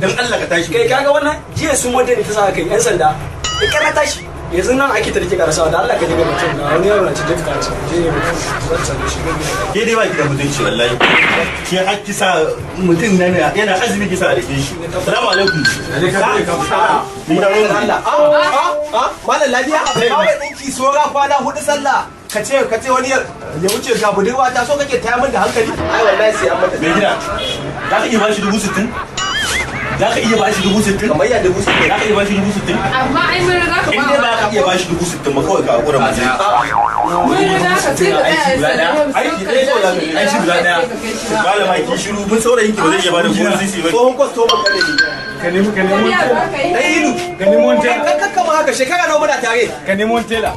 Dan Allah ka tashi kai kaga wannan jiya sun wanda ne ta sa kai yan sanda da kana tashi yanzu nan ake tarike karasawa da Allah ka diga mutum da wani yaro na cikin karasawa je ne mutum shi ke dai ba ki da mutunci wallahi ke hakki sa mutum nan yana azumi ki sa da shi assalamu alaikum mun da Allah mallan lafiya kawai dinki sora kwana hudu sallah ka ce wani ya wuce ga budurwa ta so kake taya min da hankali ai wallahi sai an mata me gida za ka iya ba shi 60,000 za ka iya ba shi 60,000 kamar ya 60,000 za ka iya ba shi 60,000 amma ai mun riga ka ba in ba ka iya ba shi 60,000 ba kawai ka hakura mu sai mun riga ka ce da aiki dai ko za ka yi aiki guda daya malama ki shiru mun saurayin ki ba zai iya ba da gurin sisi ba tsohon customer ka ne ka nemo dai ilu ka nemo tela kakka ma haka shekara nawa muna tare ka nemo tela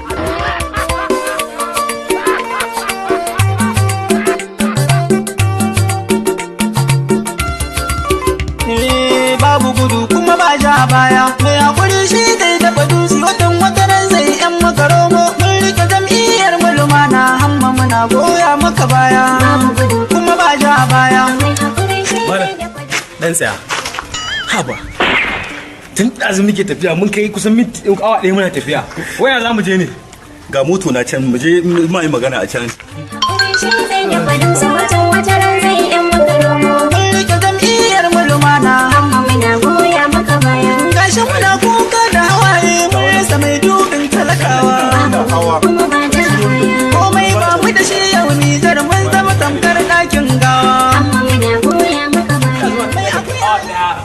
babu gudu kuma ba ja baya mai hakuri shi zai taba dutse watan ran zai yan maka romo mun rike jam'iyyar mu lumana hamma muna goya maka baya kuma ba ja baya mara dan tsaya haba tun ɗazu muke tafiya mun kai kusan awa ɗaya muna tafiya waya za mu je ne ga moto na can mu je ma yi magana a can Gashin muna kuka da hawaye mun rasa mai dubin talakawa komai ba mu da shi yau Nijar mun zama tamkar ɗakin gawa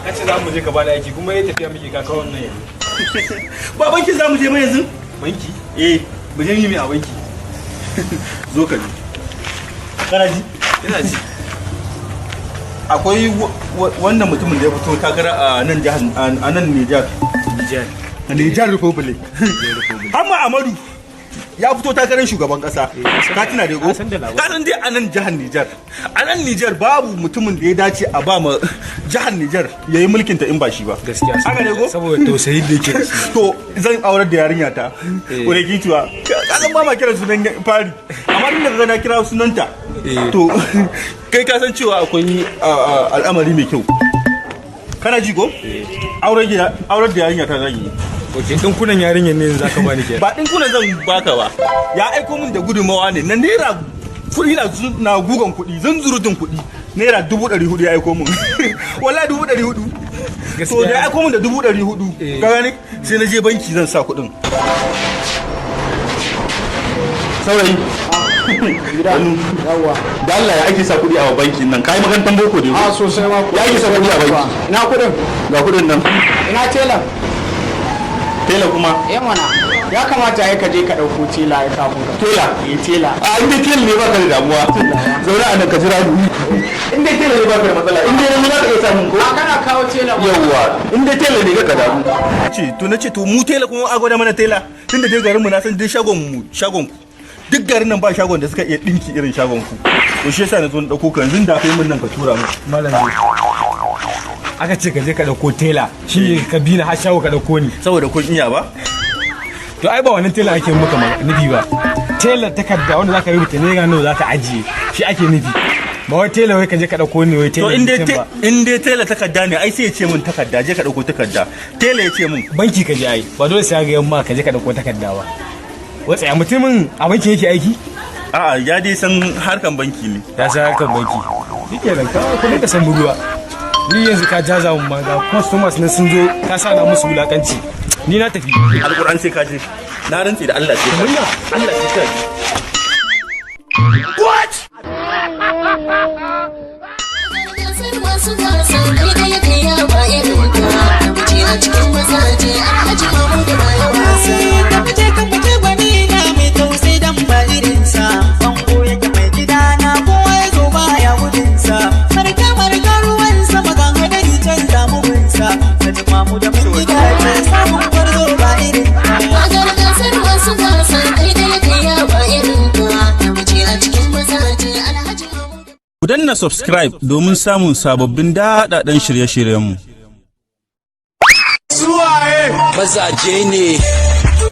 kace za mu je ka bani aiki kuma ya tafiya muke kaka wannan yanzu ba banki za mu je mai yanzu banki mu je yi mai a banki zo ka ji kana ji ina ji akwai wannan mutumin da ya fito takara a nan jihar a nan Nijar Republic Hamma Amadu ya fito takarar shugaban kasa ka tuna da go ka san dai a nan Nijar babu mutumin da ya dace a ba ma jihar Nijar yayi mulkin ta in ba shi ba gaskiya haka ne go saboda tausayin da yake to zan aurar da yarinya ta kore gituwa ka san ba ma kira sunan fari amma din da na kira sunanta to kai ka san cewa akwai al'amari mai kyau kana ji ko aurar da yarinya ta zagi oke dinkunan yarinyar ne za ka bani ke ba dinkunan zan baka ba ya aiko min da gudunmawa ne na naira kuɗi na gugan kuɗi zan zurutun kuɗi naira 400 ya aiko min wallahi 400 so da ya aiko min da 400 ka gani sai na je banki zan sa kuɗin saurayi yawa da Allah ya ake sa kuɗi a bankin nan kai magantan boko ne a sosai ma ya ake sa kuɗi a banki ina kuɗin ga kuɗin nan ina tela kuma mana ya kamata ya kaje ka dauko tela ya kafin ka tela a inda tela ne baka da damuwa zaune a nan ka jira ni inda tela ne baka da matsala inda ne za ka iya samun ko kana kawo tela yawa inda tela ne ka damu nace to mu tela kuma a gwada mana tela tunda dai garin mu na san dai shagon ku duk garin nan ba shagon da suka iya dinki irin shagon ku to shi yasa na zo na dauko ka yanzu da kai mun nan ka tura mu malam aka ce ka je ka dauko tela shi ka bi na har shago ka dauko ni saboda kun iya ba to ai ba wannan tela ake maka nufi ba tela takarda wanda zaka rubuta ne nawa zaka ajiye shi ake nufi ba wai tela wai ka je ka dauko ni wai tela to in dai tela takarda ne ai sai ya ce min takarda je ka dauko takarda tela ya ce min banki ka je ai ba dole sai ga yamma ka je ka dauko takarda ba wai tsaya mutumin a banki yake aiki a'a ya dai san harkan banki ne ya san harkan banki shikenan ka san buruwa ni yanzu ka jaza mun ma ga customers na sun zo ka sa na musu wulakanci ni na tafi alquran sai ka je na rantsi da Allah sai Allah sai ka Ku danna subscribe domin samun sababbin daɗaɗɗen shirye-shiryenmu. Mazaje ne